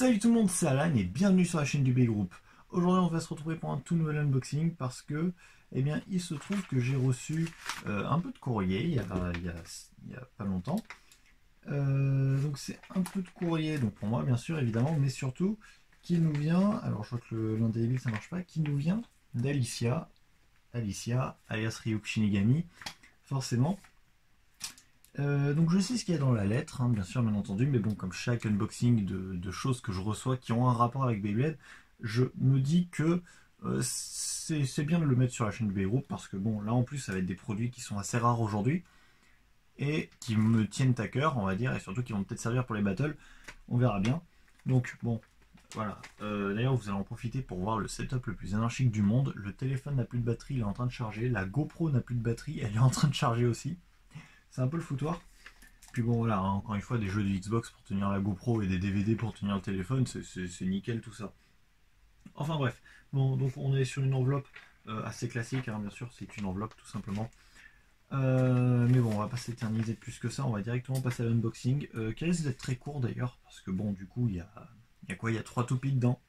Salut tout le monde, c'est Alan et bienvenue sur la chaîne du B-Group. Aujourd'hui on va se retrouver pour un tout nouvel unboxing parce que, eh bien, il se trouve que j'ai reçu un peu de courrier il y a pas longtemps. Donc c'est un peu de courrier, donc pour moi bien sûr évidemment, mais surtout qui nous vient, alors je vois que l'indélébile ça marche pas, qui nous vient d'Alicia, Alicia alias Ryuk Shinigami, forcément. Donc je sais ce qu'il y a dans la lettre, hein, bien sûr, bien entendu, mais bon, comme chaque unboxing de choses que je reçois qui ont un rapport avec Beyblade, je me dis que c'est bien de le mettre sur la chaîne du Beyrouth parce que bon, là en plus, ça va être des produits qui sont assez rares aujourd'hui et qui me tiennent à cœur, on va dire, et surtout qui vont peut-être servir pour les battles, on verra bien. Donc bon, voilà. D'ailleurs, vous allez en profiter pour voir le setup le plus anarchique du monde. Le téléphone n'a plus de batterie, il est en train de charger. La GoPro n'a plus de batterie, elle est en train de charger aussi. C'est un peu le foutoir. Puis bon voilà, hein, encore une fois, des jeux de Xbox pour tenir la GoPro et des DVD pour tenir le téléphone, c'est nickel tout ça. Enfin bref, bon, donc on est sur une enveloppe assez classique, hein, bien sûr, c'est une enveloppe tout simplement. Mais bon, on va pas s'éterniser plus que ça, on va directement passer à l'unboxing, qui risque d'être très court d'ailleurs, parce que bon, du coup, il y a quoi? Il y a 3 toupies dedans.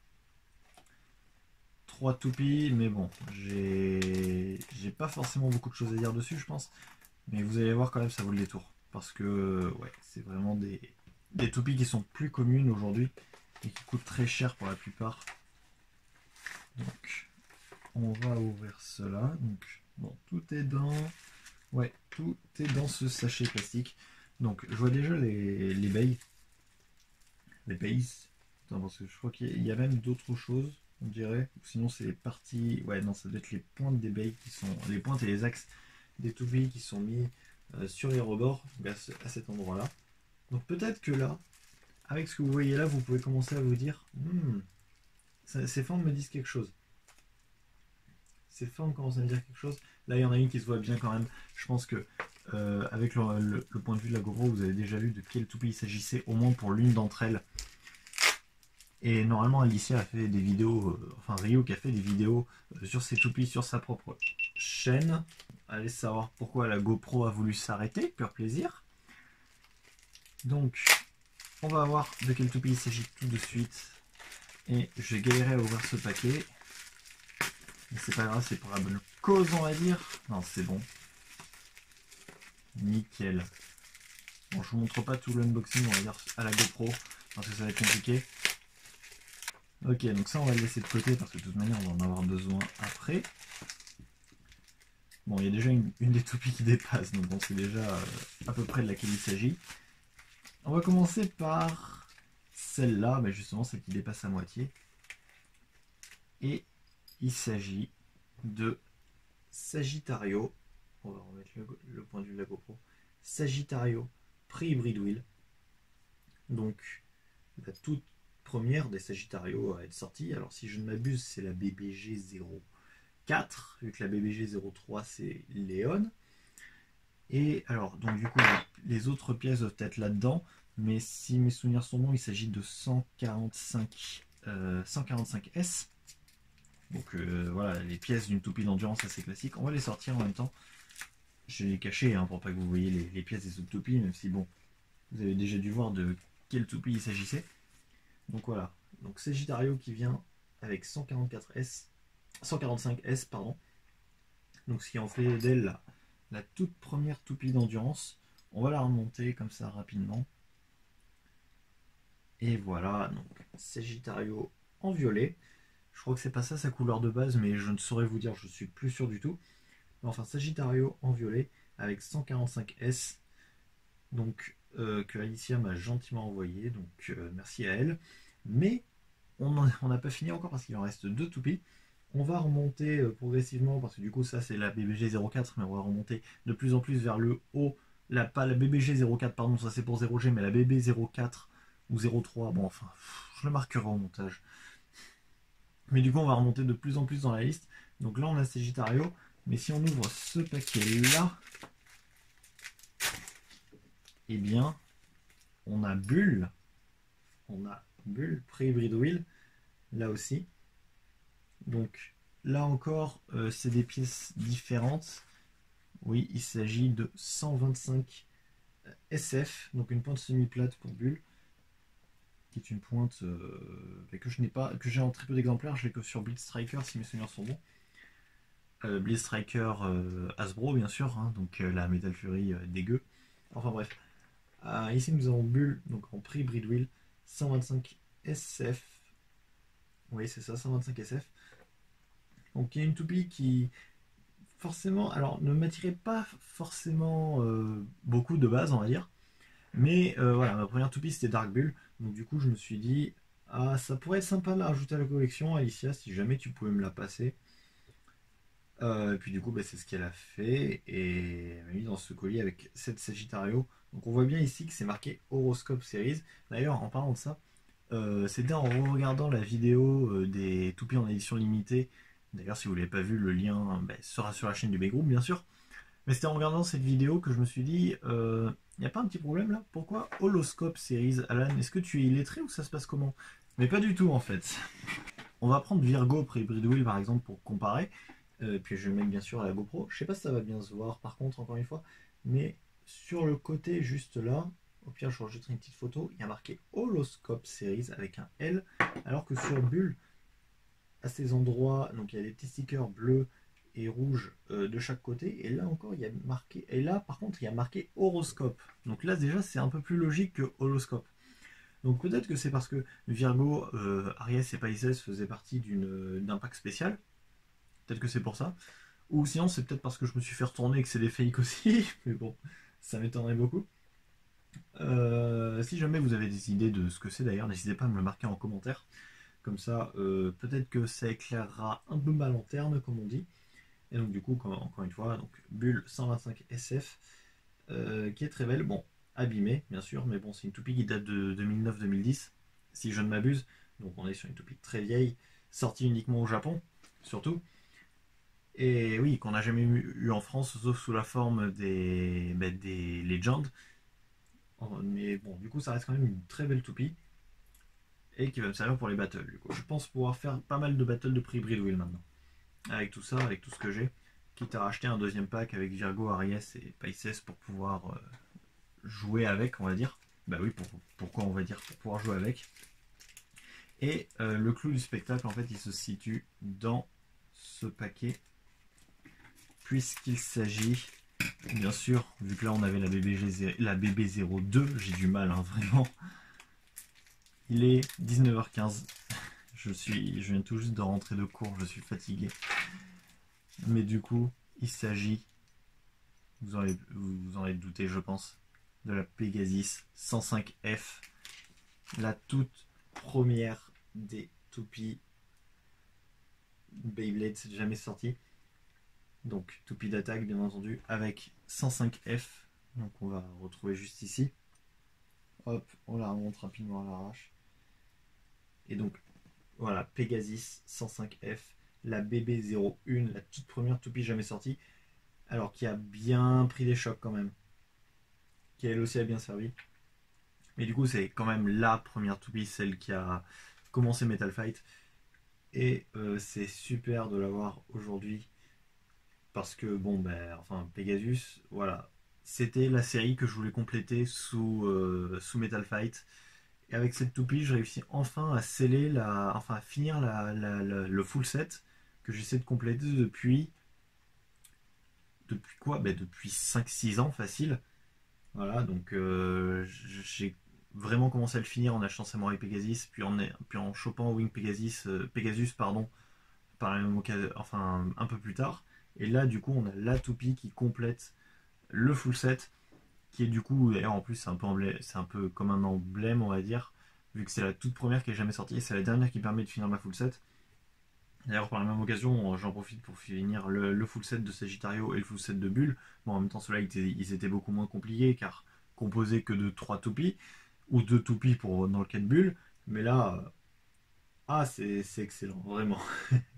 3 toupies, mais bon, j'ai pas forcément beaucoup de choses à dire dessus, je pense. Mais vous allez voir quand même, ça vaut le détour. Parce que ouais, c'est vraiment des toupies qui sont plus communes aujourd'hui et qui coûtent très cher pour la plupart. Donc, on va ouvrir cela. Donc, bon, tout est dans... Ouais, tout est dans ce sachet plastique. Donc, je vois déjà les baies. Les baies. Attends, parce que je crois qu'il y a même d'autres choses, on dirait. Sinon, c'est les parties... Ouais, non, ça doit être les pointes des baies qui sont... Les pointes et les axes des toupies qui sont mis sur les rebords, à cet endroit-là. Donc peut-être que là, avec ce que vous voyez là, vous pouvez commencer à vous dire ces formes me disent quelque chose. Ces formes commencent à me dire quelque chose. Là, il y en a une qui se voit bien quand même. Je pense que avec le point de vue de la GoPro, vous avez déjà vu de quelle toupie il s'agissait, au moins pour l'une d'entre elles. Et normalement, Alicia a fait des vidéos, enfin Ryuk a fait des vidéos sur ces toupies sur sa propre chaîne. Allez savoir pourquoi la GoPro a voulu s'arrêter, pur plaisir. Donc, on va voir de quelle toupie il s'agit tout de suite. Et je vais galérer à ouvrir ce paquet. Mais c'est pas grave, c'est pour la bonne cause, on va dire. Non, c'est bon. Nickel. Bon, je vous montre pas tout l'unboxing, on va dire, à la GoPro, parce que ça va être compliqué. Ok, donc ça, on va le laisser de côté, parce que de toute manière, on va en avoir besoin après. Bon, il y a déjà une des toupies qui dépasse, donc on sait déjà à peu près de laquelle il s'agit. On va commencer par celle-là, mais justement celle qui dépasse à moitié. Et il s'agit de Sagittario. On va remettre le point de vue de la GoPro. Sagittario Pre-Hybrid Wheel. Donc la toute première des Sagittario à être sortie. Alors si je ne m'abuse, c'est la BBG 04, vu que la BBG 03 c'est Léon. Et alors, donc du coup, les autres pièces doivent être là-dedans, mais si mes souvenirs sont bons, il s'agit de 145S. Donc voilà, les pièces d'une toupie d'endurance assez classique. On va les sortir en même temps. Je vais les cacher hein, pour pas que vous voyez les pièces des autres toupies, même si bon, vous avez déjà dû voir de quelle toupie il s'agissait. Donc voilà, donc Sagittario qui vient avec 145S, pardon. Donc ce qui en fait d'elle la toute première toupie d'endurance. On va la remonter comme ça rapidement. Et voilà, donc Sagittario en violet. Je crois que c'est pas ça sa couleur de base, mais je ne saurais vous dire, je suis plus sûr du tout. Mais enfin, Sagittario en violet avec 145S, donc que Alicia m'a gentiment envoyé, donc merci à elle. Mais on n'a pas fini encore parce qu'il en reste 2 toupies. On va remonter progressivement parce que du coup ça c'est la BBG 04, mais on va remonter de plus en plus vers le haut. Pas la BBG 04, pardon, ça c'est pour 0G, mais la BB 04 ou 03, bon enfin, je le marquerai au montage. Mais du coup on va remonter de plus en plus dans la liste. Donc là on a Sagittario, mais si on ouvre ce paquet là, eh bien on a Bulle. On a Bulle, Pre-Hybrid Wheel, là aussi. Donc là encore, c'est des pièces différentes. Oui, il s'agit de 125 SF, donc une pointe semi-plate pour Bulle. qui est une pointe que je n'ai pas, que j'ai en très peu d'exemplaires, je l'ai que sur Blitz Striker si mes souvenirs sont bons. Blitz Striker Hasbro bien sûr, hein, donc la Metal Fury dégueu. Enfin bref. Ici nous avons Bull, donc en prix Breedwheel, 125 SF. Oui c'est ça, 125 SF. Donc il y a une toupie qui forcément, alors ne m'attirait pas forcément beaucoup de base on va dire. Mais voilà, ma première toupie c'était Dark Bull. Donc du coup je me suis dit, ah ça pourrait être sympa de la rajouter à la collection, Alicia, si jamais tu pouvais me la passer. Et puis du coup, bah, c'est ce qu'elle a fait et elle m'a mis dans ce colis avec cette Sagittario. Donc on voit bien ici que c'est marqué Horoscope Series. D'ailleurs, en parlant de ça, c'était en regardant la vidéo des toupies en édition limitée. D'ailleurs, si vous ne l'avez pas vu, le lien bah, sera sur la chaîne du B-Group, bien sûr. Mais c'était en regardant cette vidéo que je me suis dit, il n'y a pas un petit problème là? Pourquoi Horoscope Series, Alan? Est-ce que tu es illettré ou ça se passe comment? Mais pas du tout en fait. On va prendre Virgo près Breedwheel par exemple pour comparer. Puis je vais mettre bien sûr à la GoPro. Je sais pas si ça va bien se voir par contre, encore une fois. Mais sur le côté juste là, au pire je rajouterai une petite photo, il y a marqué Horoscope Series avec un L. Alors que sur Bull, à ces endroits, donc il y a des petits stickers bleus et rouges de chaque côté. Et là encore, il y a marqué. Et là par contre, il y a marqué Horoscope. Donc là déjà, c'est un peu plus logique que Horoscope. Donc peut-être que c'est parce que Virgo, Aries et Pisces faisaient partie d'un pack spécial. Peut-être que c'est pour ça. Ou sinon, c'est peut-être parce que je me suis fait retourner et que c'est des fakes aussi. Mais bon, ça m'étonnerait beaucoup. Si jamais vous avez des idées de ce que c'est d'ailleurs, n'hésitez pas à me le marquer en commentaire. Comme ça, peut-être que ça éclairera un peu ma lanterne, comme on dit. Et donc du coup, encore une fois, donc Bull 125 SF, qui est très belle. Bon, abîmée, bien sûr, mais bon, c'est une toupie qui date de 2009-2010, si je ne m'abuse. Donc on est sur une toupie très vieille, sortie uniquement au Japon, surtout. Et oui, qu'on n'a jamais eu en France, sauf sous la forme des Legends. Mais bon, du coup, ça reste quand même une très belle toupie. Et qui va me servir pour les battles. Du coup, je pense pouvoir faire pas mal de battles de prix Breedwheel maintenant. Avec tout ça, avec tout ce que j'ai. Quitte à racheter un deuxième pack avec Virgo, Aries et Pisces pour pouvoir jouer avec, on va dire. Bah oui, pourquoi on va dire? Pour pouvoir jouer avec. Et le clou du spectacle, en fait, il se situe dans ce paquet. Puisqu'il s'agit, bien sûr, vu que là on avait la BB02, j'ai du mal, hein, vraiment. Il est 19h15. Je viens tout juste de rentrer de cours, je suis fatigué. Mais du coup, il s'agit, vous en êtes douté, je pense, de la Pegasus 105F, la toute première des toupies Beyblade, c'est jamais sorti. Donc toupie d'attaque bien entendu avec 105F, donc on va retrouver juste ici. Hop, on la remonte rapidement à l'arrache. Et donc voilà, Pegasus 105F, la BB01, la toute première toupie jamais sortie, alors qui a bien pris des chocs quand même, qui elle aussi a bien servi. Mais du coup c'est quand même la première toupie, celle qui a commencé Metal Fight. Et c'est super de l'avoir aujourd'hui. Parce que bon ben enfin Pegasus, voilà, c'était la série que je voulais compléter sous Metal Fight. Et avec cette toupie, je réussis enfin à sceller enfin à finir le full set que j'essaie de compléter depuis quoi? Ben, depuis 5-6 ans facile. Voilà, donc j'ai vraiment commencé à le finir en achetant Samurai Pegasus, puis en chopant Wing Pegasus pardon, par la même occasion, enfin un peu plus tard. Et là, du coup, on a la toupie qui complète le full set, qui est du coup, d'ailleurs, en plus, c'est un peu comme un emblème, on va dire, vu que c'est la toute première qui est jamais sortie, et c'est la dernière qui permet de finir ma full set. D'ailleurs, par la même occasion, j'en profite pour finir le full set de Sagittario et le full set de Bull. Bon, en même temps, ceux-là, ils étaient beaucoup moins compliqués, car composés que de 3 toupies, ou 2 toupies dans le cas de Bull. Mais là, c'est excellent, vraiment.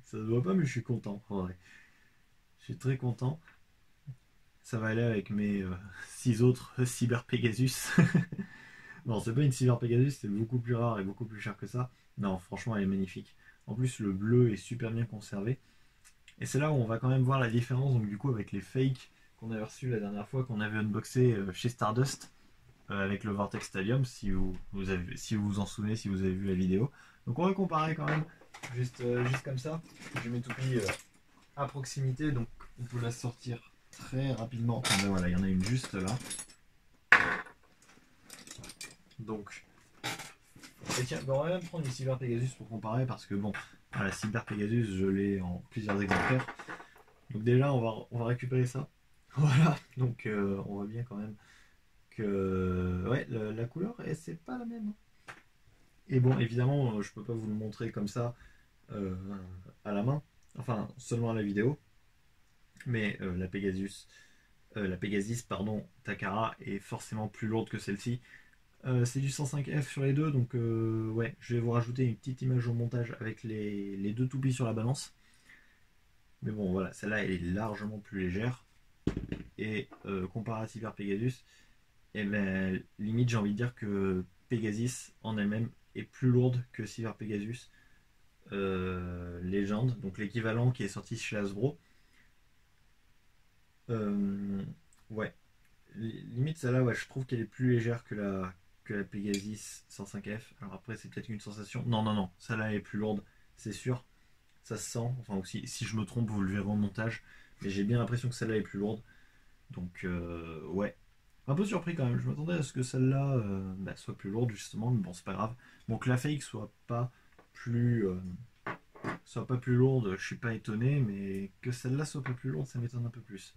Ça se voit pas, mais je suis content, en vrai. Je suis très content. Ça va aller avec mes 6 autres Cyber Pegasus. Non, c'est pas une Cyber Pegasus, c'est beaucoup plus rare et beaucoup plus cher que ça. Non, franchement, elle est magnifique. En plus, le bleu est super bien conservé. Et c'est là où on va quand même voir la différence, donc du coup, avec les fakes qu'on avait reçus la dernière fois, qu'on avait unboxé chez Stardust. avec le Vortex Stadium, si si vous vous en souvenez, si vous avez vu la vidéo. Donc on va comparer quand même, juste comme ça. J'ai mes toupies à proximité, donc on peut la sortir très rapidement. Ah ben voilà, il y en a une juste là. Donc, et tiens, ben on va même prendre une Cyber Pegasus pour comparer, parce que bon, la Cyber Pegasus, je l'ai en plusieurs exemplaires. Donc déjà, on va récupérer ça. Voilà, donc on voit bien quand même que ouais, la couleur, c'est pas la même. Et bon, évidemment, je peux pas vous le montrer comme ça euh, à la main, enfin seulement à la vidéo, mais la Pegasus, pardon, Takara est forcément plus lourde que celle-ci. C'est du 105F sur les deux, donc ouais, je vais vous rajouter une petite image au montage avec les deux toupies sur la balance. Mais bon, voilà, celle-là elle est largement plus légère. Et comparé à Cyber Pegasus, et ben, limite j'ai envie de dire que Pegasus en elle-même est plus lourde que Cyber Pegasus Legend, donc l'équivalent qui est sorti chez Hasbro. Euh, ouais, limite celle-là, ouais, je trouve qu'elle est plus légère que la Pegasus 105F. Alors après, c'est peut-être une sensation. Non, non, non, celle-là est plus lourde, c'est sûr. Ça se sent. Enfin, aussi, si je me trompe, vous le verrez en montage. Mais j'ai bien l'impression que celle-là est plus lourde. Donc, ouais. Un peu surpris quand même. Je m'attendais à ce que celle-là soit plus lourde, justement. Mais bon, c'est pas grave. Bon, que la fake plus, soit pas plus lourde, je suis pas étonné. Mais que celle-là soit pas plus lourde, ça m'étonne un peu plus.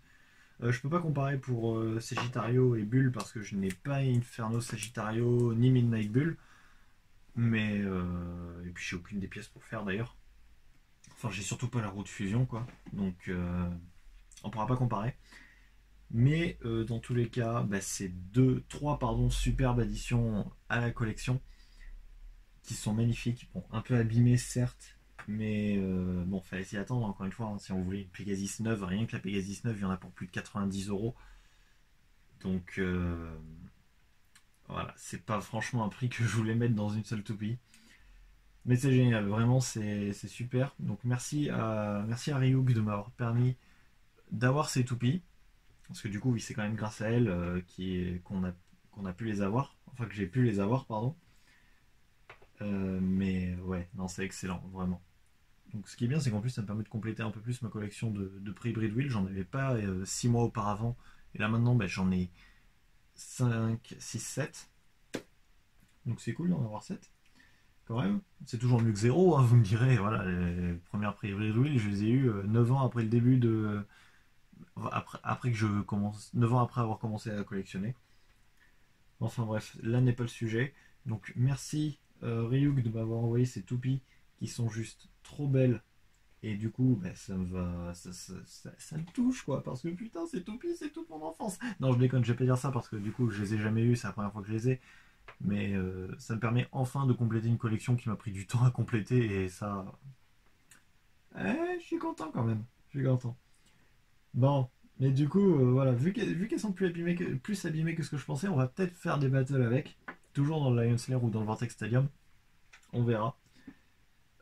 Je peux pas comparer pour Sagittario et Bull parce que je n'ai pas Inferno Sagittario ni Midnight Bull. Mais. Et puis j'ai aucune des pièces pour faire d'ailleurs. Enfin, j'ai surtout pas la roue de fusion quoi. Donc on pourra pas comparer. Mais dans tous les cas, c'est trois superbes additions à la collection qui sont magnifiques. Bon, un peu abîmées certes, mais bon, fallait s'y attendre encore une fois. Hein, si on voulait une Pegasus 9, rien que la Pegasus 9, il y en a pour plus de 90 €. Donc voilà, c'est pas franchement un prix que je voulais mettre dans une seule toupie. Mais c'est génial, vraiment c'est super. Donc merci à Ryuk de m'avoir permis d'avoir ces toupies. Parce que du coup, oui, c'est quand même grâce à elle qu'on a pu les avoir. Enfin, que j'ai pu les avoir, pardon. Mais ouais, non, c'est excellent, vraiment. Donc ce qui est bien, c'est qu'en plus, ça me permet de compléter un peu plus ma collection de pre-breed wheel. J'en avais pas 6 mois auparavant. Et là maintenant, j'en ai 5, 6, 7. Donc c'est cool d'en avoir 7. Quand même. C'est toujours mieux que 0, hein, vous me direz. Voilà, les premières pre-breed wheel, je les ai eu 9 ans après le début de. Après que je commence. 9 ans après avoir commencé à collectionner. Enfin bref, là n'est pas le sujet. Donc merci Ryuk de m'avoir envoyé ces toupies qui sont juste trop belles. Et du coup, ça me va. Ça me touche quoi. Parce que putain, ces toupies, c'est toute mon enfance. Non, je déconne, je vais pas dire ça parce que du coup, je les ai jamais eues, c'est la première fois que je les ai. Mais ça me permet enfin de compléter une collection qui m'a pris du temps à compléter. Et ça. Je suis content quand même. Je suis content. Bon, mais du coup, voilà, vu qu'elles sont plus abîmées que ce que je pensais, on va peut-être faire des battles avec. Toujours dans le Lion Slayer ou dans le Vortex Stadium. On verra.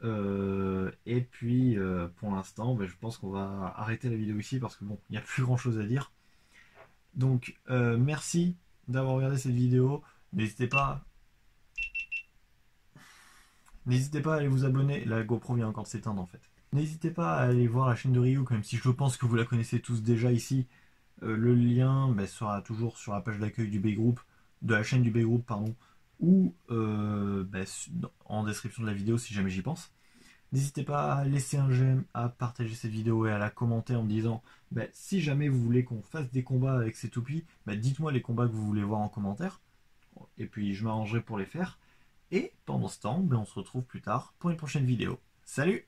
Et puis, pour l'instant, je pense qu'on va arrêter la vidéo ici parce que bon, il n'y a plus grand chose à dire. Donc, merci d'avoir regardé cette vidéo. N'hésitez pas. N'hésitez pas à aller vous abonner. La GoPro vient encore de s'éteindre en fait. N'hésitez pas à aller voir la chaîne de Ryuk, même si je pense que vous la connaissez tous déjà ici. Le lien sera toujours sur la page d'accueil du B-Group, de la chaîne du B-Group, pardon, ou en description de la vidéo si jamais j'y pense. N'hésitez pas à laisser un j'aime, à partager cette vidéo et à la commenter en me disant si jamais vous voulez qu'on fasse des combats avec ces toupies, dites-moi les combats que vous voulez voir en commentaire. Et puis je m'arrangerai pour les faire. Et pendant ce temps, on se retrouve plus tard pour une prochaine vidéo. Salut!